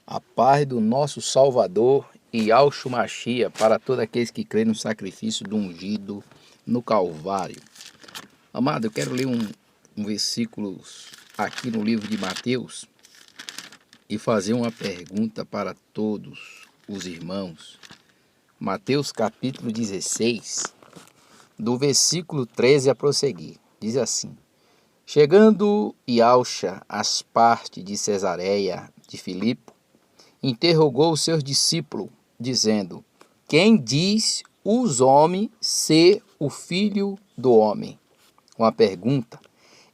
A paz do nosso Salvador e Yahshua Mashiach para todos aqueles que creem no sacrifício do ungido no Calvário. Amado, eu quero ler um versículo aqui no livro de Mateus e fazer uma pergunta para todos os irmãos. Mateus capítulo 16, do versículo 13 a prosseguir, diz assim: Chegando Yahshua às partes de Cesareia de Filipe, interrogou os seus discípulos, dizendo: Quem diz os homens ser o Filho do Homem? Uma pergunta.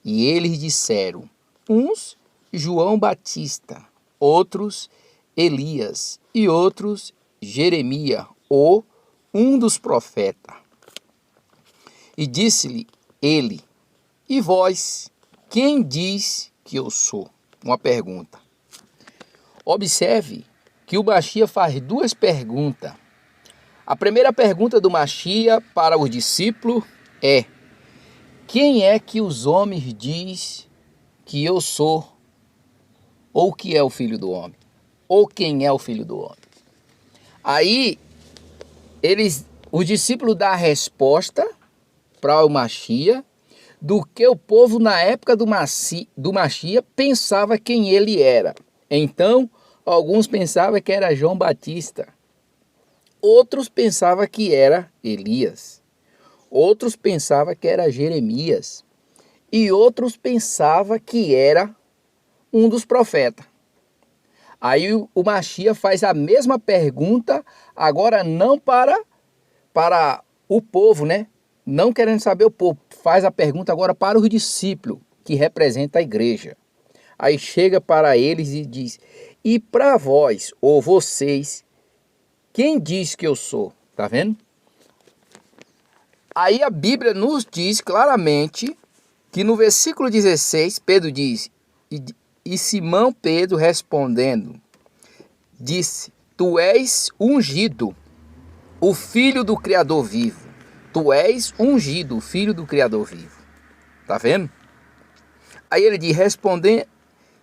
E eles disseram: uns João Batista, outros Elias e outros Jeremias ou um dos profetas. E disse-lhe ele: E vós, quem diz que eu sou? Uma pergunta. Observe que o Mashiach faz duas perguntas. A primeira pergunta do Mashiach para os discípulos é: quem é que os homens diz que eu sou? Ou que é o Filho do Homem? Ou quem é o Filho do Homem? Aí, os discípulos dão a resposta para o Mashiach do que o povo na época do Mashiach pensava quem ele era. Então, alguns pensavam que era João Batista, outros pensavam que era Elias, outros pensavam que era Jeremias e outros pensavam que era um dos profetas. Aí o Mashiach faz a mesma pergunta, agora não para o povo, né? Não querendo saber o povo, faz a pergunta agora para os discípulos, que representam a igreja. Aí chega para eles e diz: e para vós, ou vocês, quem diz que eu sou? Tá vendo? Aí a Bíblia nos diz claramente que no versículo 16, Pedro diz: E Simão Pedro respondendo, disse: Tu és ungido, o Filho do Criador vivo. Tu és ungido, o Filho do Criador vivo. Tá vendo? Aí ele diz,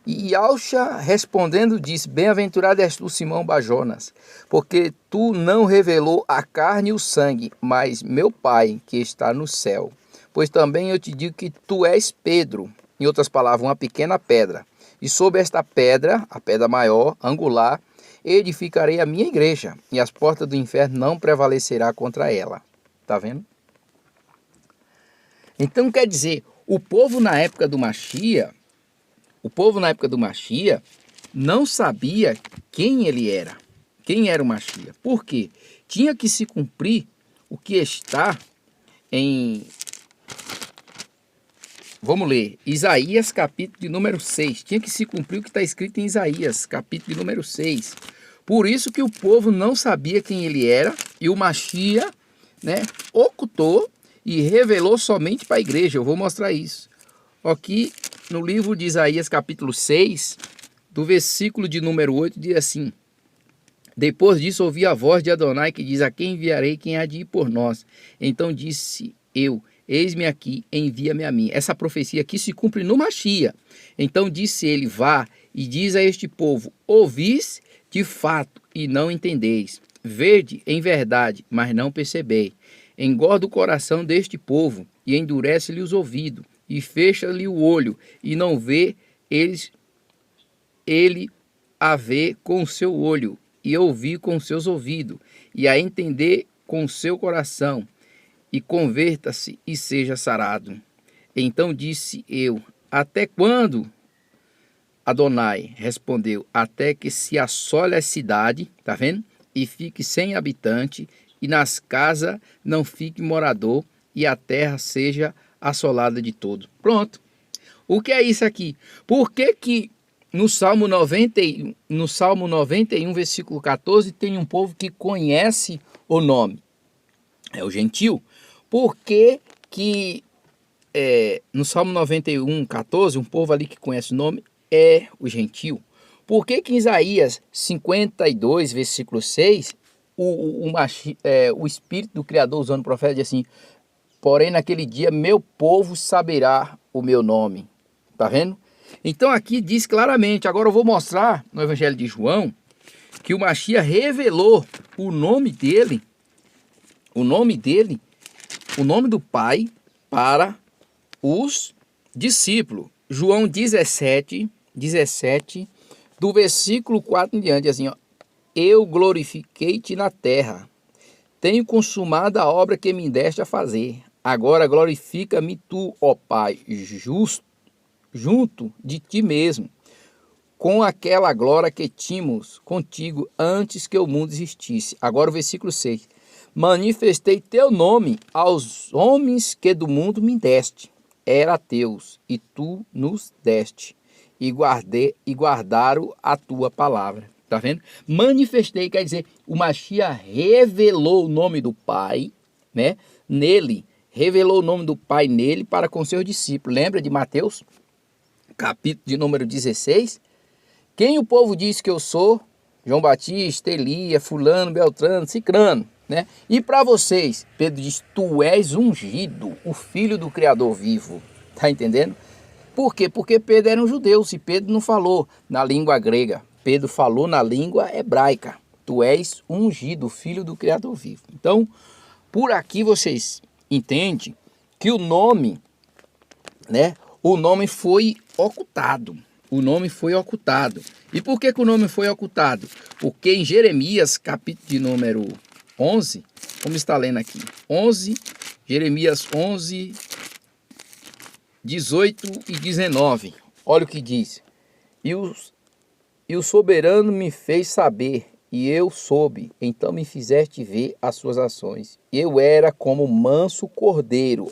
e Yahshua respondendo disse: Bem-aventurado és tu, Simão Bajonas, porque tu não revelou a carne e o sangue, mas meu Pai que está no céu. Pois também eu te digo que tu és Pedro, em outras palavras, uma pequena pedra. E sobre esta pedra, a pedra maior, angular, edificarei a minha igreja, e as portas do inferno não prevalecerá contra ela. Tá vendo? Então quer dizer, o povo na época do Mashiach não sabia quem ele era, quem era o Mashiach. Por quê? Tinha que se cumprir o que está em... Vamos ler, Isaías capítulo de número 6. Tinha que se cumprir o que está escrito em Isaías capítulo de número 6. Por isso que o povo não sabia quem ele era e o Mashiach, né, ocultou e revelou somente para a igreja. Eu vou mostrar isso. Aqui no livro de Isaías capítulo 6, do versículo de número 8, diz assim: Depois disso ouvi a voz de Adonai que diz: A quem enviarei, quem há de ir por nós? Então disse eu: Eis-me aqui, envia-me a mim. Essa profecia aqui se cumpre no Mashiach. Então disse ele: Vá e diz a este povo: Ouvis de fato e não entendeis. Vede em verdade, mas não percebeis. Engorda o coração deste povo e endurece-lhe os ouvidos e fecha-lhe o olho e não vê ele a ver com o seu olho e ouvir com seus ouvidos e a entender com o seu coração, e converta-se e seja sarado. Então disse eu: Até quando? Adonai respondeu: Até que se assole a cidade, tá vendo? E fique sem habitante, e nas casas não fique morador, e a terra seja assolada de todo. Pronto. O que é isso aqui? Por que que no Salmo 91, versículo 14, tem um povo que conhece o nome? É o gentil. Por que que no Salmo 91, 14, um povo ali que conhece o nome é o gentil? Por que que em Isaías 52, versículo 6, o Espírito do Criador usando o profeta diz assim: Porém naquele dia meu povo saberá o meu nome. Tá vendo? Então aqui diz claramente. Agora eu vou mostrar no Evangelho de João, que o Mashiach revelou o nome dele, o nome do Pai para os discípulos. João 17, do versículo 4 em diante, assim, ó. Eu glorifiquei-te na terra, tenho consumado a obra que me deste a fazer. Agora glorifica-me tu, ó Pai, junto de ti mesmo, com aquela glória que tínhamos contigo antes que o mundo existisse. Agora o versículo 6. Manifestei teu nome aos homens que do mundo me deste. Era teus, e tu nos deste, e guardaram a tua palavra. Tá vendo? Manifestei, quer dizer, o Mashiach revelou o nome do Pai, né? Nele, revelou o nome do Pai nele para com seus discípulos. Lembra de Mateus, capítulo de número 16? Quem o povo diz que eu sou? João Batista, Elias, fulano, Beltrano, Cicrano, né? E para vocês, Pedro diz, tu és ungido, o filho do Criador vivo. Tá entendendo? Por quê? Porque Pedro era um judeu, se Pedro não falou na língua grega, Pedro falou na língua hebraica. Tu és ungido, filho do Criador vivo. Então, por aqui vocês entendem que o nome, né? O nome foi ocultado. O nome foi ocultado. E por que o nome foi ocultado? Porque em Jeremias, capítulo de número 11, como está lendo aqui? 11, Jeremias 11, 18 e 19. Olha o que diz. E o soberano me fez saber, e eu soube, então me fizeste ver as suas ações. Eu era como manso cordeiro,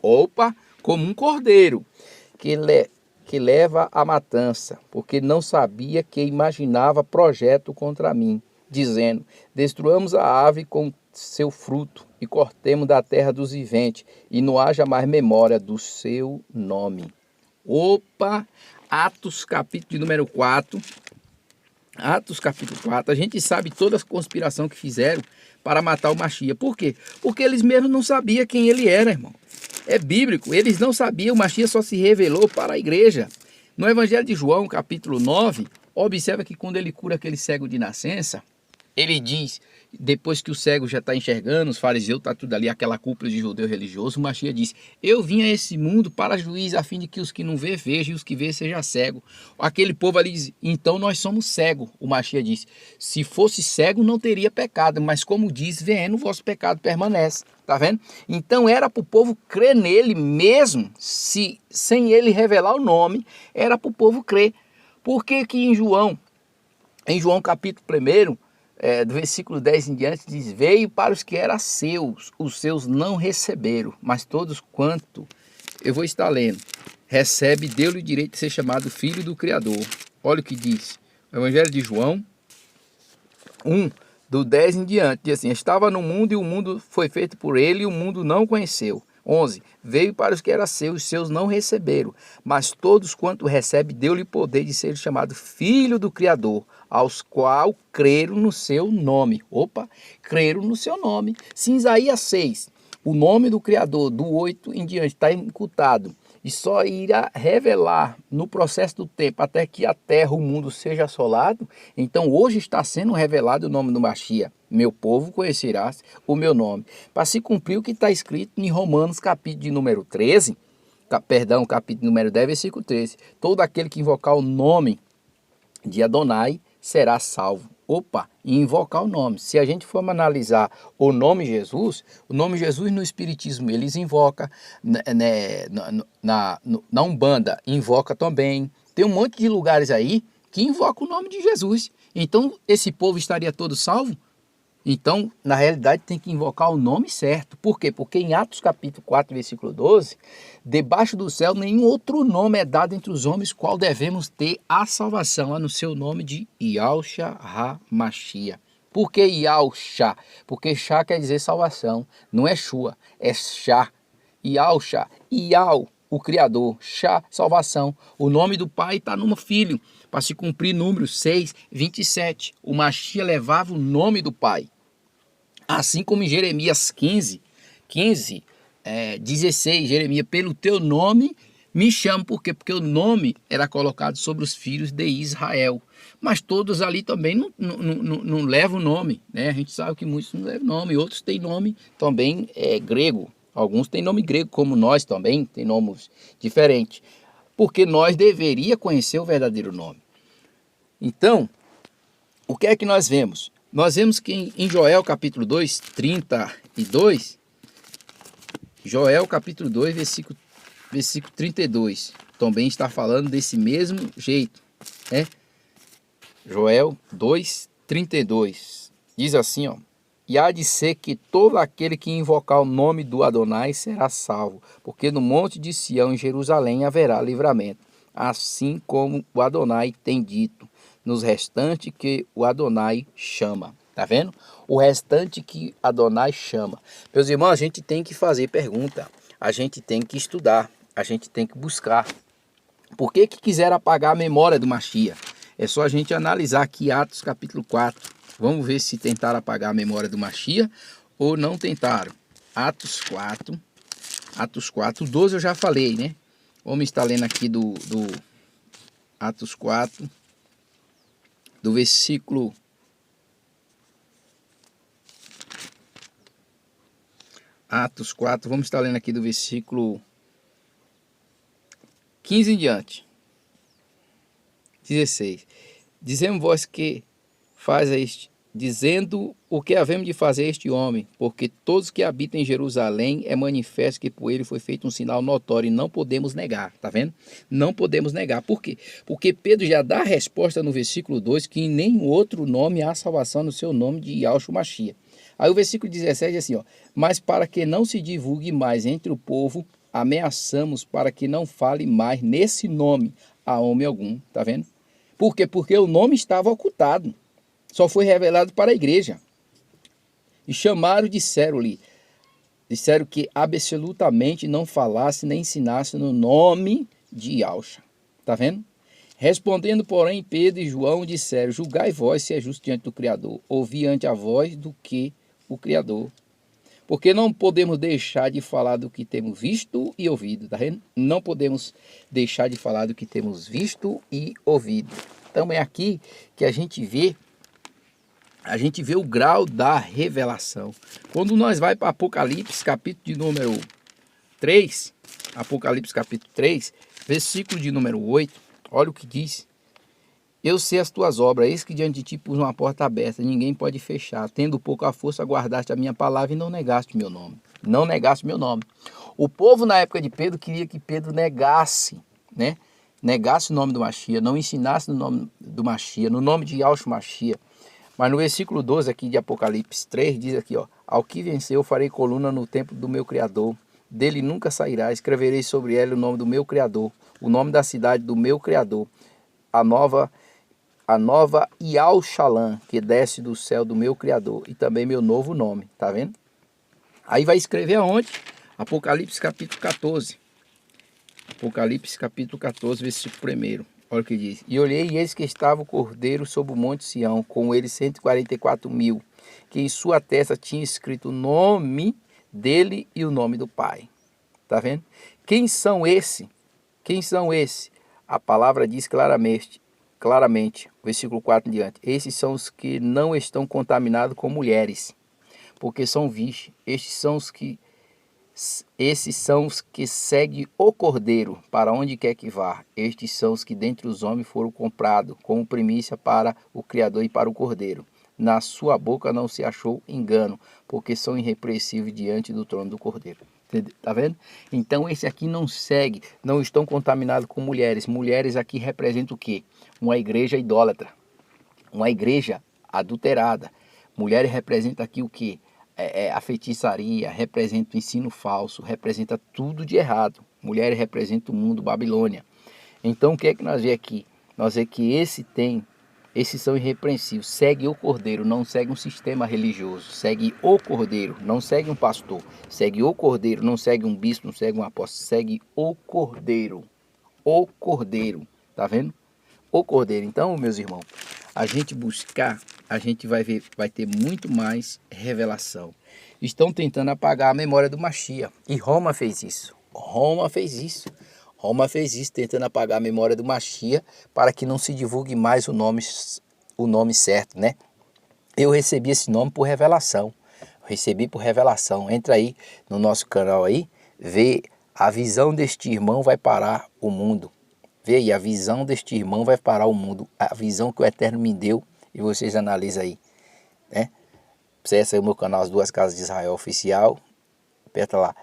como um cordeiro, que leva a matança, porque não sabia que imaginava projeto contra mim, dizendo, destruamos a árvore com seu fruto, e cortemos da terra dos viventes, e não haja mais memória do seu nome. Atos capítulo de número 4, Atos capítulo 4, a gente sabe toda a conspiração que fizeram para matar o Mashiach. Por quê? Porque eles mesmos não sabiam quem ele era, irmão. É bíblico, eles não sabiam, o Mashiach só se revelou para a igreja. No Evangelho de João, capítulo 9, observa que quando ele cura aquele cego de nascença, ele diz, depois que o cego já está enxergando, os fariseus, está tudo ali, aquela cúpula de judeu religioso, o Mashiach diz, eu vim a esse mundo para juiz, a fim de que os que não vê, vejam, e os que vê, seja cego. Aquele povo ali diz, então nós somos cegos. O Mashiach diz, se fosse cego não teria pecado, mas como diz, vendo, o vosso pecado permanece. Tá vendo? Então era para o povo crer nele mesmo, sem ele revelar o nome, era para o povo crer. Por que que em João capítulo 1, do versículo 10 em diante, diz, veio para os que eram seus, os seus não receberam, mas todos quanto, eu vou estar lendo, recebe, deu-lhe o direito de ser chamado filho do Criador. Olha o que diz, o Evangelho de João 1, do 10 em diante, diz assim, estava no mundo e o mundo foi feito por ele e o mundo não conheceu. 11, veio para os que eram seus, os seus não receberam, mas todos quanto recebe, deu-lhe poder de ser chamado filho do Criador, aos qual creram no seu nome. Creram no seu nome. Se em Isaías 6, o nome do Criador, do 8 em diante, está incutado, e só irá revelar no processo do tempo até que a terra, o mundo seja assolado, então hoje está sendo revelado o nome do Mashiach. Meu povo conhecerás o meu nome. Para se cumprir o que está escrito em Romanos capítulo de número 13, capítulo número 10, versículo 13. Todo aquele que invocar o nome de Adonai será salvo. E invocar o nome. Se a gente for analisar o nome Jesus no Espiritismo eles invocam, na Umbanda invoca também. Tem um monte de lugares aí que invocam o nome de Jesus. Então esse povo estaria todo salvo? Então, na realidade, tem que invocar o nome certo. Por quê? Porque em Atos capítulo 4, versículo 12, debaixo do céu nenhum outro nome é dado entre os homens, qual devemos ter a salvação, a no seu nome de Yahushua HaMashiach. Por que Yahushua? Porque Shá quer dizer salvação, não é Shua, é Shá. Yahushua, Yahou, o Criador, Shá, salvação. O nome do Pai está no Filho, para se cumprir número 6, 27. O Mashiach levava o nome do Pai. Assim como em Jeremias 16, Jeremias, pelo teu nome Me chamo por quê? Porque o nome era colocado sobre os filhos de Israel. Mas todos ali também não levam o nome, né? A gente sabe que muitos não levam nome, outros têm nome também grego. Alguns têm nome grego, como nós também, tem nomes diferentes. Porque nós deveríamos conhecer o verdadeiro nome. Então, o que é que nós vemos? Nós vemos que em Joel capítulo 2, 32, Joel capítulo 2, versículo 32, também está falando desse mesmo jeito, né? Joel 2, 32, diz assim, ó: e há de ser que todo aquele que invocar o nome do Adonai será salvo, porque no monte de Sião, em Jerusalém, haverá livramento, assim como o Adonai tem dito, nos restantes que o Adonai chama. Tá vendo? O restante que Adonai chama. Meus irmãos, a gente tem que fazer pergunta, a gente tem que estudar, a gente tem que buscar. Por que quiser apagar a memória do Mashiach? É só a gente analisar aqui Atos capítulo 4. Vamos ver se tentaram apagar a memória do Mashiach ou não tentaram. Atos 4, 12 eu já falei, né? Vamos estar lendo aqui do Atos 4, do versículo... Atos 4, vamos estar lendo aqui do versículo 15 em diante. 16. Dizemos vós que faz este, dizendo o que havemos de fazer a este homem, porque todos que habitam em Jerusalém é manifesto que por ele foi feito um sinal notório e não podemos negar, tá vendo? Não podemos negar. Por quê? Porque Pedro já dá a resposta no versículo 2 que em nenhum outro nome há salvação no seu nome de Yahshua Mashiach. Aí o versículo 17 diz assim, ó: mas para que não se divulgue mais entre o povo, ameaçamos para que não fale mais nesse nome a homem algum, tá vendo? Por quê? Porque o nome estava ocultado, só foi revelado para a igreja. E chamaram, disseram que absolutamente não falasse nem ensinasse no nome de Yahshua, tá vendo? Respondendo, porém, Pedro e João disseram: julgai vós se é justo diante do Criador, ouvi ante a voz do que o Criador. Porque não podemos deixar de falar do que temos visto e ouvido, tá vendo? Não podemos deixar de falar do que temos visto e ouvido. Então é aqui que a gente vê o grau da revelação. Quando nós vai para Apocalipse, capítulo de número 3, Apocalipse capítulo 3, versículo de número 8, olha o que diz: eu sei as tuas obras, eis que diante de ti pus uma porta aberta, ninguém pode fechar. Tendo pouca força, guardaste a minha palavra e não negaste meu nome. Não negaste meu nome. O povo na época de Pedro queria que Pedro negasse, né? Negasse o nome do Mashiach, não ensinasse no nome do Mashiach, no nome de Yahshua Mashiach. Mas no versículo 12 aqui de Apocalipse 3, diz aqui, ó: ao que venceu farei coluna no templo do meu Criador, dele nunca sairá, escreverei sobre ela o nome do meu Criador, o nome da cidade do meu Criador, a nova Yahushalã, que desce do céu do meu Criador, e também meu novo nome, tá vendo? Aí vai escrever aonde? Apocalipse capítulo 14. Apocalipse capítulo 14, versículo 1. Olha o que diz: e olhei, e eis que estava o cordeiro sobre o monte Sião, com ele 144.000, que em sua testa tinha escrito o nome dele e o nome do Pai. Tá vendo? Quem são esses? Quem são esses? A palavra diz claramente, versículo 4 em diante: esses são os que não estão contaminados com mulheres, porque são virgens. Esses são os que seguem o Cordeiro para onde quer que vá. Estes são os que dentre os homens foram comprados como primícia para o Criador e para o Cordeiro. Na sua boca não se achou engano, porque são irrepreensíveis diante do trono do Cordeiro. Tá vendo? Então esse aqui não segue, não estão contaminados com mulheres. Mulheres aqui representam o quê? Uma igreja idólatra, uma igreja adulterada. Mulheres representam aqui o quê? A feitiçaria, representa o ensino falso, representa tudo de errado. Mulheres representam o mundo, Babilônia. Então o que é que nós vemos aqui? Nós vemos que esses são irrepreensíveis, segue o Cordeiro, não segue um sistema religioso, segue o Cordeiro, não segue um pastor, segue o Cordeiro, não segue um bispo, não segue um apóstolo, segue o Cordeiro, tá vendo? O Cordeiro. Então, meus irmãos, a gente buscar, a gente vai ver, vai ter muito mais revelação. Estão tentando apagar a memória do Mashiach, e Roma fez isso. Roma fez isso, tentando apagar a memória do Mashiach para que não se divulgue mais o nome certo, né? Eu recebi esse nome por revelação. Recebi por revelação. Entra aí no nosso canal aí, vê a visão deste irmão vai parar o mundo. Vê aí, a visão deste irmão vai parar o mundo. A visão que o Eterno me deu e vocês analisam aí, né? Acesse aí o meu canal As Duas Casas de Israel Oficial. Aperta lá.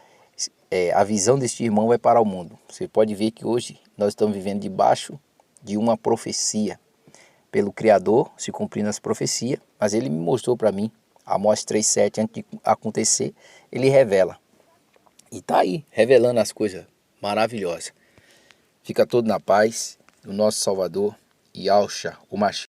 A visão deste irmão vai parar o mundo. Você pode ver que hoje nós estamos vivendo debaixo de uma profecia pelo Criador, se cumprindo as profecias, mas ele me mostrou para mim, Amós 3,7, antes de acontecer, ele revela. E está aí, revelando as coisas maravilhosas. Fica todo na paz do nosso Salvador, Yahushua, o Mashiach.